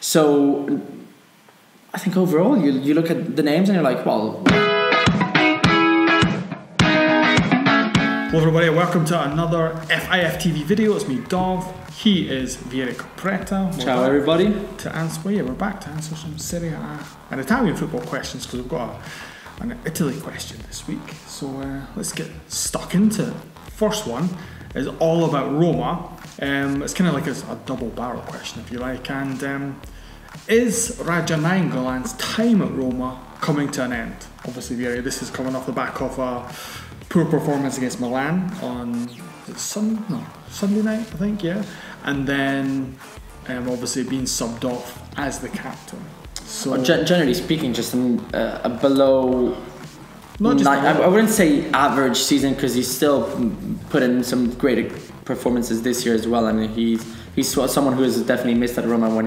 So I think overall you look at the names and you're like, well... Hello everybody, welcome to another FIF TV video. It's me, Dov. He is Vieri Capretta. Ciao everybody. We're back to answer some Serie A and Italian football questions because we've got an Italy question this week. So let's get stuck into it. First one is all about Roma. It's kind of like a double barrel question, if you like. And is Radja Nainggolan's time at Roma coming to an end? Obviously, Vieri, this is coming off the back of a poor performance against Milan on Sunday night, I think, yeah. And then obviously being subbed off as the captain. So generally speaking, just a below. Not just I wouldn't say average season because he's still put in some great performances this year as well. I mean, he's someone who has definitely missed at Roma when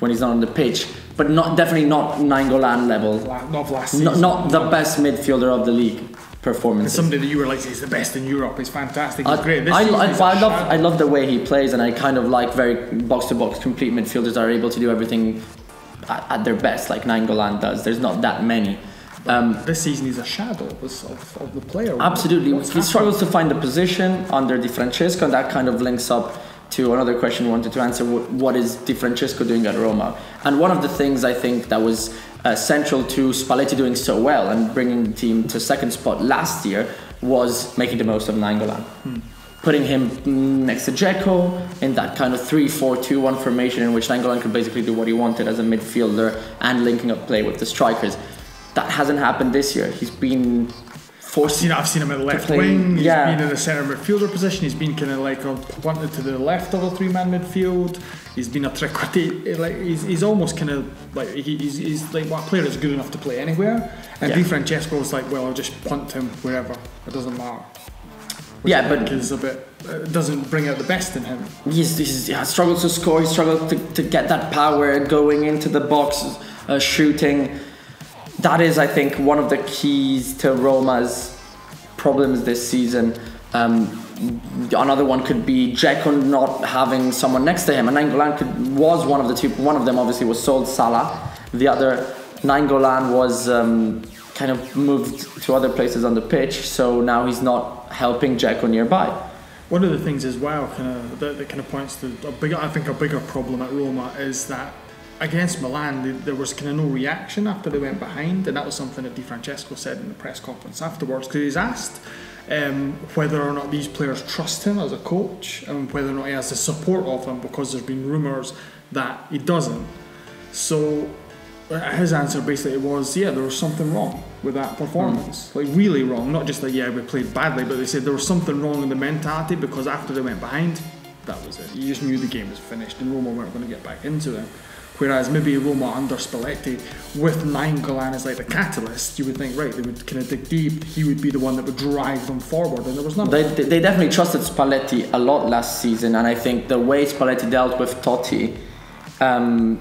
he's not on the pitch, but definitely not Nainggolan level. Not of last season. Not the best midfielder of the league. Performances. Somebody that you were like, he's the best in Europe. He's fantastic. He's great. I love the way he plays, and I kind of like very box-to-box complete midfielders that are able to do everything at their best, like Nainggolan does. There's not that many. This season he's a shadow of the player. Absolutely. He struggles to find the position under Di Francesco, and that kind of links up to another question we wanted to answer. What is Di Francesco doing at Roma? And one of the things I think that was central to Spalletti doing so well and bringing the team to second spot last year was making the most of Nainggolan. Putting him next to Dzeko in that kind of 3-4-2-1 formation in which Nainggolan could basically do what he wanted as a midfielder and linking up play with the strikers. That hasn't happened this year. He's been forced. I've seen him at the left wing. He's been in the centre midfielder position. He's been kind of like wanted to the left of a three-man midfield. He's been a trequartiste. Like he's almost kind of like he's like what player is good enough to play anywhere. And Di Francesco was like, well, I'll just punt him wherever. It doesn't matter. Which but is a bit doesn't bring out the best in him. He struggles to score. He struggles to get that power going into the box, shooting. That is, I think, one of the keys to Roma's problems this season. Another one could be Dzeko not having someone next to him. And Nainggolan was one of the two. One of them obviously was sold, Salah. The other, Nainggolan was kind of moved to other places on the pitch. So now he's not helping Dzeko nearby. One of the things as well, that kind of points to a bigger problem at Roma is that against Milan, there was kind of no reaction after they went behind, and that was something that Di Francesco said in the press conference afterwards, because he's asked whether or not these players trust him as a coach and whether or not he has the support of them, because there's been rumours that he doesn't. So his answer basically was, there was something wrong with that performance, like really wrong, not just like we played badly, but they said there was something wrong in the mentality, because after they went behind, that was it. You just knew the game was finished and Roma weren't going to get back into it. Whereas maybe Roma under Spalletti with Nainggolan as like the catalyst, you would think, right, they would kind of dig deep, he would be the one that would drive them forward, and there was none. They definitely trusted Spalletti a lot last season, and I think the way Spalletti dealt with Totti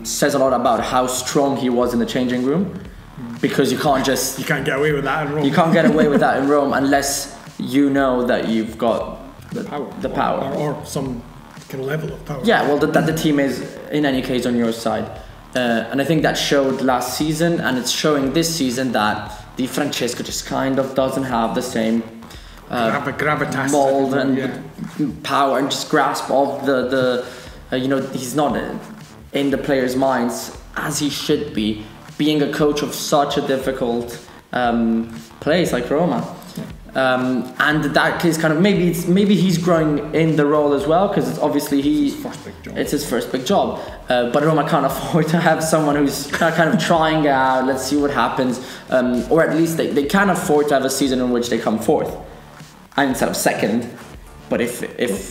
says a lot about how strong he was in the changing room, because you can't get away with that in Rome. You can't get away with that in Rome unless you know that you've got the power. Or some kind of level of power. Yeah, well, that the team is in any case on your side, and I think that showed last season, and it's showing this season that Di Francesco just kind of doesn't have the same gravitas, mold and power and just grasp of the he's not in the players' minds as he should be, being a coach of such a difficult place like Roma. And that is kind of maybe he's growing in the role as well, because it's obviously it's his first big job. But Roma can't afford to have someone who's kind of trying out. Let's see what happens, or at least they can afford to have a season in which they come fourth instead of second. But if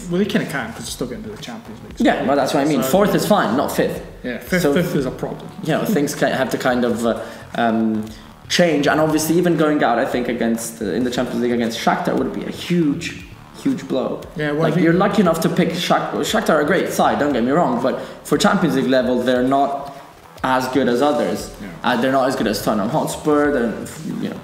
they kind of can, because they're still getting to the Champions League. So well, that's what I mean. Fourth is fine, not fifth. Yeah, fifth is a problem. Things have to kind of change, and obviously even going out, I think in the Champions League against Shakhtar would be a huge blow. Yeah, well, you're lucky enough to pick Shakhtar. Shakhtar are a great side, don't get me wrong, but for Champions League level, they're not as good as others. They're not as good as Tottenham Hotspur.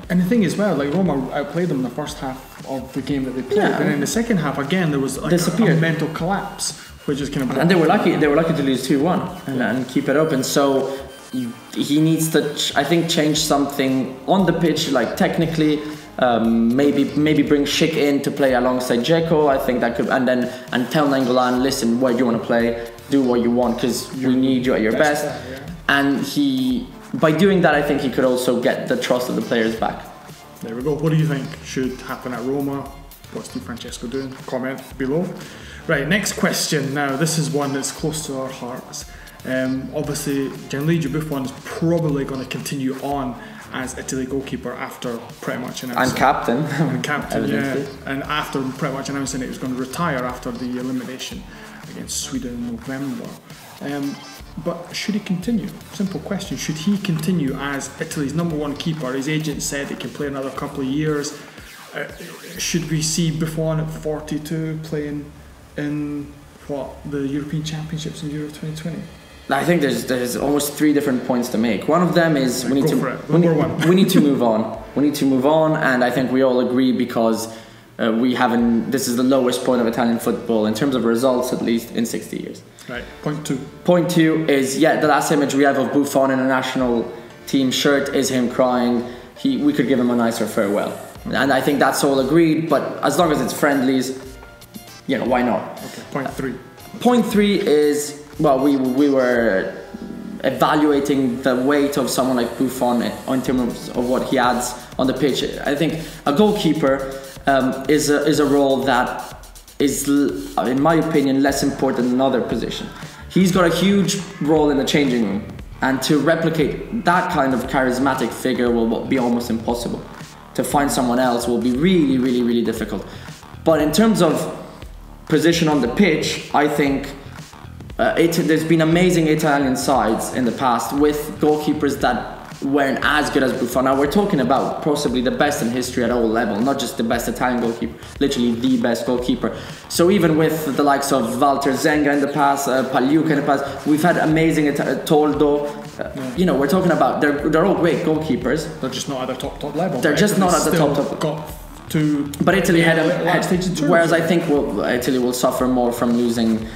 And the thing is, well, like Roma outplayed them in the first half of the game that they played, and in the second half again there was like a mental collapse which is kind of. And they were lucky. They were lucky to lose 2-1 and keep it open. So he needs to, I think, change something on the pitch, like technically. Maybe bring Schick in to play alongside Dzeko. I think that could, and tell Nainggolan, listen, where do you want to play? Do what you want, because we need you at your best. And by doing that, I think he could also get the trust of the players back. There we go. What do you think should happen at Roma? What's Di Francesco doing? Comment below. Right, next question. Now, this is one that's close to our hearts. Obviously, Gianluigi Buffon is probably going to continue on as Italy goalkeeper after pretty much announcing. And captain, yeah. And after pretty much announcing he was going to retire after the elimination against Sweden in November. But should he continue? Simple question. Should he continue as Italy's #1 keeper? His agent said he can play another couple of years. Should we see Buffon at 42 playing in the European Championships in Euro 2020? I think there's almost 3 different points to make. One of them is we need to move on. We need to move on, and I think we all agree because we haven't. This is the lowest point of Italian football in terms of results, at least in 60 years. Right. Point 2. Point 2 is the last image we have of Buffon in a national team shirt is him crying. We could give him a nicer farewell, and I think that's all agreed. But as long as it's friendlies, why not? Okay. Point 3. Point 3 is. Well, we were evaluating the weight of someone like Buffon in terms of what he adds on the pitch. I think a goalkeeper is a role that is, in my opinion, less important than another position. He's got a huge role in the changing room, and to replicate that kind of charismatic figure will be almost impossible. To find someone else will be really, really, really difficult. But in terms of position on the pitch, I think. There's been amazing Italian sides in the past with goalkeepers that weren't as good as Buffon. Now we're talking about possibly the best in history at all levels, not just the best Italian goalkeeper, literally the best goalkeeper. So even with the likes of Walter Zenga in the past, Pagliuca in the past, we've had amazing Toldo. We're talking about they're all great goalkeepers. They're just not at the top level. They're just not at the top. But Italy had whereas I think Italy will suffer more from losing.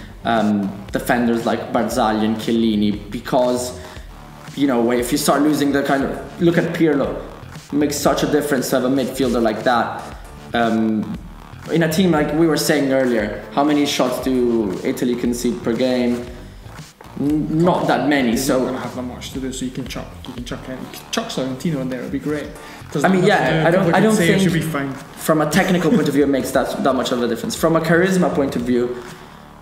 Defenders like Barzagli and Chiellini, because if you start losing the kind of look at Pirlo, it makes such a difference to have a midfielder like that in a team like we were saying earlier. How many shots do Italy concede per game? Not that many. So you're not going to have that much to do. So you can chuck Sorrentino in there. It'd be great. I mean, I don't think it should be fine. From a technical point of view it makes that much of a difference. From a charisma point of view,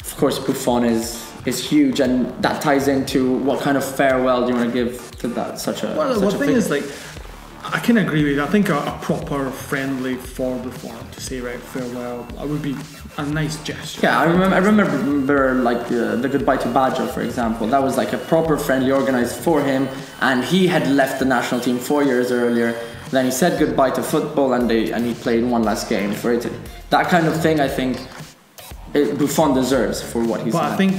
of course, Buffon is huge, and that ties into what kind of farewell do you want to give to that such a. Well, the thing is, I can agree with you. I think a proper friendly for Buffon to say farewell. Would be a nice gesture. Yeah, I remember the goodbye to Baggio, for example. That was like a proper friendly organised for him, and he had left the national team 4 years earlier. Then he said goodbye to football, and he played one last game for Italy. That kind of thing, I think. Buffon deserves for what he's done. But I think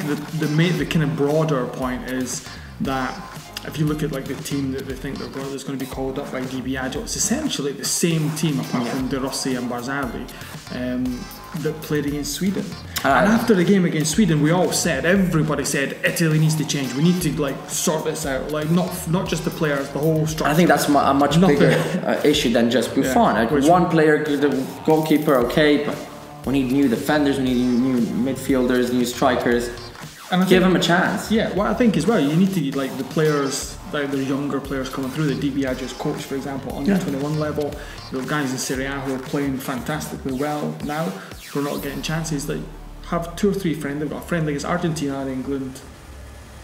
the kind of broader point is that if you look at the team that they think is going to be called up by Di Biagio, it's essentially the same team apart from De Rossi and Barzagli that played against Sweden. And after the game against Sweden, everybody said Italy needs to change. We need to sort this out. Not just the players, the whole structure. I think that's a much bigger issue than just Buffon. One player, the goalkeeper, okay, but. We need new defenders, we need new midfielders, new strikers. And give them a chance. Yeah, what I think as well, you need to the players, the younger players coming through, the Di Biagio's coach, for example, on the 21 level, guys in Serie A who are playing fantastically well now, who are not getting chances. Have 2 or 3 friends. They've got a friend against Argentina, England.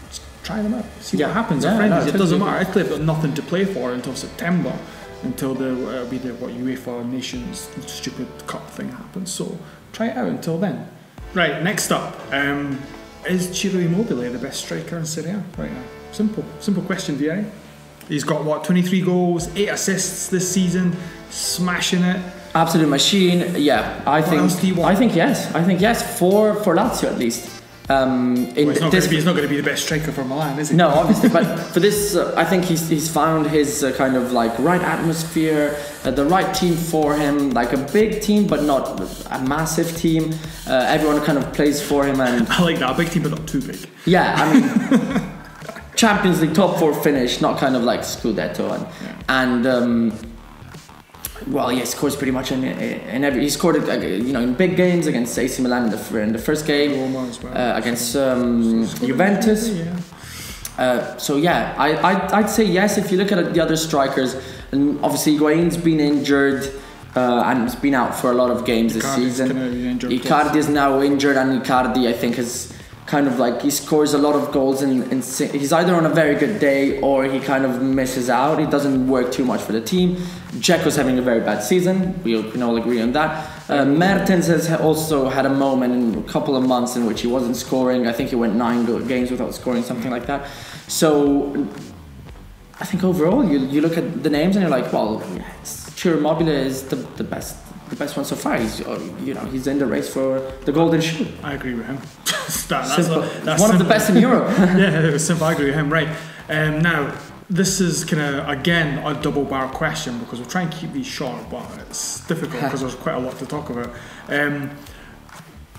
Just try them out. See what happens. It doesn't matter. Italy have got nothing to play for until September. Until the UEFA Nations stupid cup thing happens. So try it out until then. Right, next up, is Ciro Immobile the best striker in Serie A right now? Simple question, Vieri. He's got 23 goals, 8 assists this season, smashing it. Absolute machine. Yeah, I think yes. For Lazio at least. He's not going to be the best striker for Milan, is he? No, obviously, but for this, I think he's found his kind of like right atmosphere, the right team for him, like a big team but not a massive team. Everyone kind of plays for him, and I like that, a big team but not too big. Yeah, I mean, Champions League top 4 finish, not kind of like Scudetto, and well, he scores pretty much in every. He scored in big games against AC Milan in the first game, Roma as well. against Juventus. So yeah, I'd say yes. If you look at the other strikers, and obviously Higuain's been injured and he's been out for a lot of games this season. Icardi is now injured, and Icardi I think has kind of like he scores a lot of goals and he's either on a very good day or he kind of misses out. He doesn't work too much for the team. Dzeko's having a very bad season. We can all agree on that. Mertens has also had a moment in a couple of months in which he wasn't scoring. I think he went 9 games without scoring, something like that. So I think overall you look at the names and you're like, well, Ciro Immobile is the best one so far. He's he's in the race for the golden shoe. I agree with him. that's one of the best in Europe. Yeah, it was simple. I agree with him. Right. Now this is kind of again a double bar question because we'll try and keep these short, but it's difficult because there's quite a lot to talk about.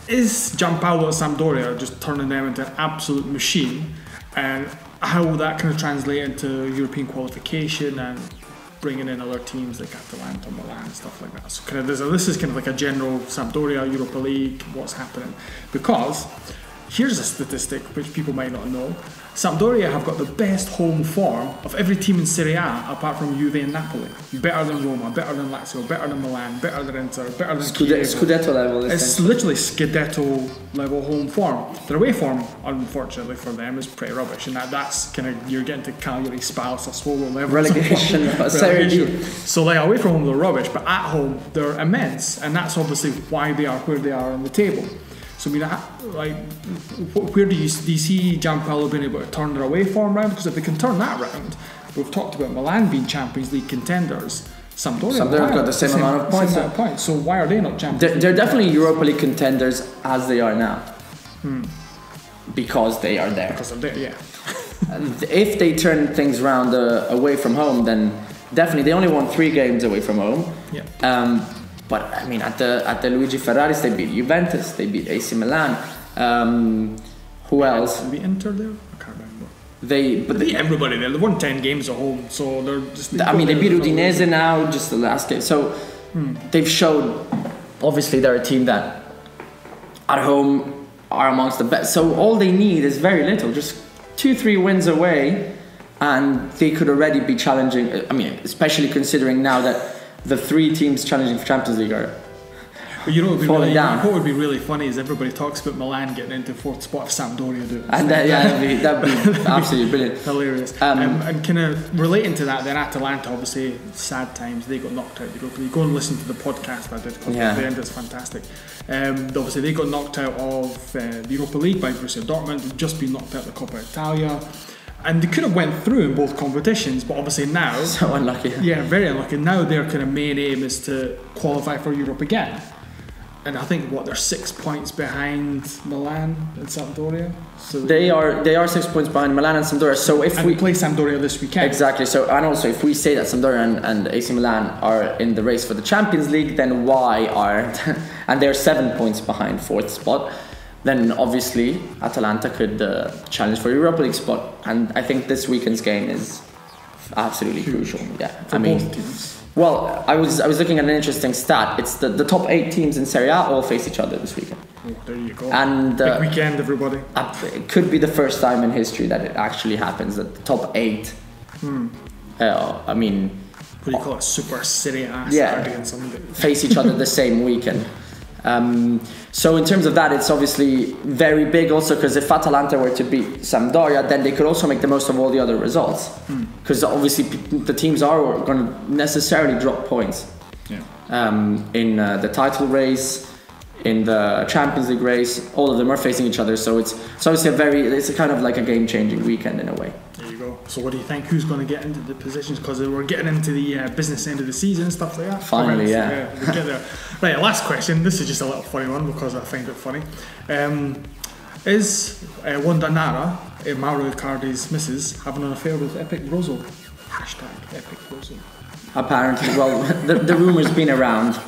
Is Giampaolo at Sampdoria just turning them into an absolute machine, and how will that kind of translate into European qualification and bringing in other teams like Atalanta, Milan, and stuff like that? So this is kind of like a general Sampdoria, Europa League, what's happening. Because here's a statistic which people might not know. Sampdoria have got the best home form of every team in Serie A apart from Juve and Napoli. Better than Roma, better than Lazio, better than Milan, better than Inter, better than Scudetto level. It's literally Scudetto level home form. Their away form, unfortunately for them, is pretty rubbish, and that's kind of, you're getting to Cagliari, Spal, Sassuolo level. Relegation. So like away from home they're rubbish, but at home they're immense, and that's obviously why they are where they are on the table. So I mean, like, where do you see Gianpaolo being able to turn their away form around? Because if they can turn that round, we've talked about Milan being Champions League contenders. Sampdoria have got the same amount of points. So why are they not Champions League? They're definitely Europa League contenders as they are now. Because they are there. Because they're there, yeah. If they turn things around away from home, then definitely they only won 3 games away from home. Yeah. But I mean, at the Luigi Ferraris, they beat Juventus, they beat AC Milan. Who else? Did we enter there? I can't remember. They beat everybody there. They won 10 games at home, so they're just. They beat Udinese now, just the last game. So they've showed. Obviously, they're a team that at home are amongst the best. So all they need is very little, just 2-3 wins away, and they could already be challenging. I mean, especially considering now that the 3 teams challenging for Champions League are falling down. What would be really funny is everybody talks about Milan getting into 4th spot if Sampdoria do it. And that'd be absolutely brilliant. Hilarious. And kind of relating to that, then Atalanta, obviously, sad times, they got knocked out of the Europa League. Go and listen to the podcast I did because the end is fantastic. Obviously, they got knocked out of the Europa League by Borussia Dortmund. They've just been knocked out of the Coppa Italia. And they could have went through in both competitions, but obviously now... So unlucky. Yeah, very unlucky. Now their kind of main aim is to qualify for Europe again. And I think, they're 6 points behind Milan and Sampdoria? So they are 6 points behind Milan and Sampdoria. So if we play Sampdoria this weekend. Exactly. So, and also if we say that Sampdoria and AC Milan are in the race for the Champions League, then why aren't... and they're 7 points behind 4th spot. Then obviously Atalanta could challenge for Europa League spot, and I think this weekend's game is absolutely crucial. Yeah, for both teams. Well, I was looking at an interesting stat. It's the top 8 teams in Serie A all face each other this weekend. Oh, there you go. And big weekend, everybody. It could be the first time in history that it actually happens, that the top 8. I mean, what do you call it? Super Serie A Saturday and Sunday. Face each other the same weekend. So in terms of that, it's obviously very big also because if Atalanta were to beat Sampdoria, then they could also make the most of all the other results, because obviously the teams are going to necessarily drop points in the title race, in the Champions League race. All of them are facing each other, so it's obviously it's a kind of like a game-changing weekend in a way. There you go. So what do you think? Who's going to get into the positions? Because we're getting into the business end of the season, stuff like that. Finally, we'll get there. Right, last question. This is just a little funny one because I find it funny. Is Wanda Nara, Mauro Icardi's missus, having an affair with Epic Brozo? Hashtag Epic Brozo. Apparently, well, the rumour's been around.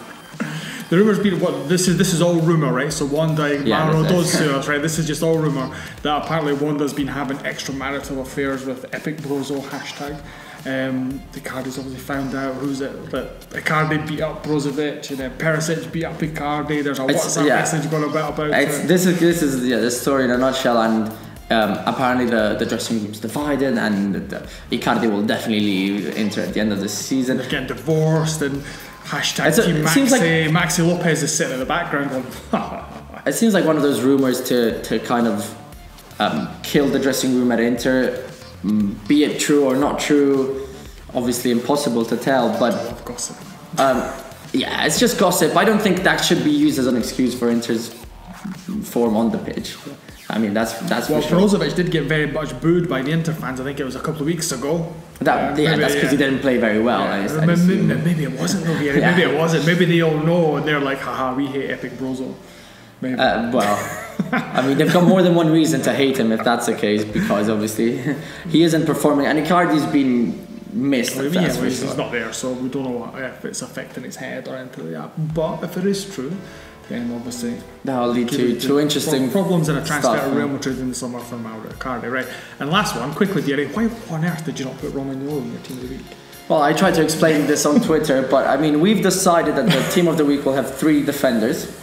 The rumour's been, what, this is all rumour, right? So Wanda, Mauro does sue us, right? This is just all rumour that apparently Wanda's been having extramarital affairs with Epic Brozo, hashtag. Icardi's obviously found out that Icardi beat up Brozovic and then Perisic beat up Icardi. There's a WhatsApp message going about it. This is the story in a nutshell, and apparently the dressing room's divided, and Icardi will definitely leave Inter at the end of the season. They're getting divorced, and hashtag Team Maxi Lopez is sitting in the background going It seems like one of those rumours to kind of kill the dressing room at Inter. Be it true or not true, obviously impossible to tell, but gossip. It's just gossip. I don't think that should be used as an excuse for Inter's form on the pitch. I mean, that's well, for sure. Brozovic did get very much booed by the Inter fans. I think it was a couple of weeks ago. That's because he didn't play very well. Maybe it wasn't though, Vieri. Maybe it wasn't. Maybe they all know and they're like, haha, we hate Epic Brozo. I mean, they've got more than one reason to hate him if that's the case, because obviously he isn't performing, and Icardi's been missed. He's not there, so we don't know if it's affecting his head or anything like that. But if it is true, then obviously that'll lead to interesting problems in a transfer to Real Madrid in the summer for Mauro Icardi, right? And last one, quickly, Vieri, why on earth did you not put Romagnoli in your team of the week? Well, I tried to explain this on Twitter, but I mean, we've decided that the team of the week will have 3 defenders.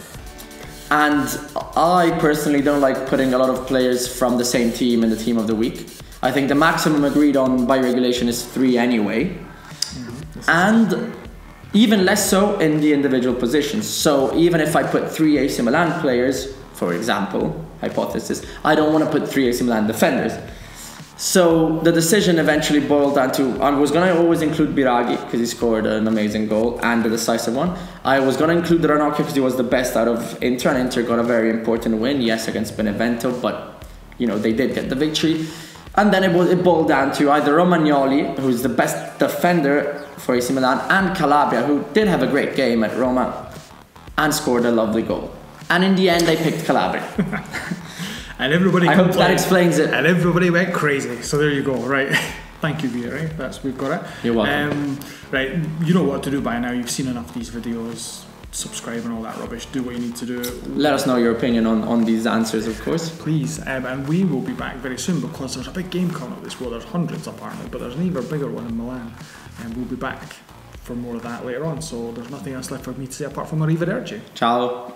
And I personally don't like putting a lot of players from the same team in the team of the week. I think the maximum agreed on by regulation is 3 anyway. And even less so in the individual positions. So even if I put 3 AC Milan players, for example, hypothesis, I don't want to put 3 AC Milan defenders. So the decision eventually boiled down to, I was going to always include Biraghi because he scored an amazing goal and a decisive one. I was going to include Ranocchio because he was the best out of Inter, and Inter got a very important win, yes, against Benevento, but they did get the victory. And then it boiled down to either Romagnoli, who's the best defender for AC Milan, and Calabria, who did have a great game at Roma and scored a lovely goal. And in the end, I picked Calabria. And everybody I hope that explains it. And everybody went crazy. So there you go, right? Thank you, Vieri. We've got it. You're welcome. Right, you know what to do by now. You've seen enough of these videos. Subscribe and all that rubbish. Do what you need to do. Let us know your opinion on these answers, of course. Please. And we will be back very soon because there's a big game coming up this week. There's hundreds apparently, but there's an even bigger one in Milan. And we'll be back for more of that later on. So there's nothing else left for me to say apart from arrivederci. Ciao.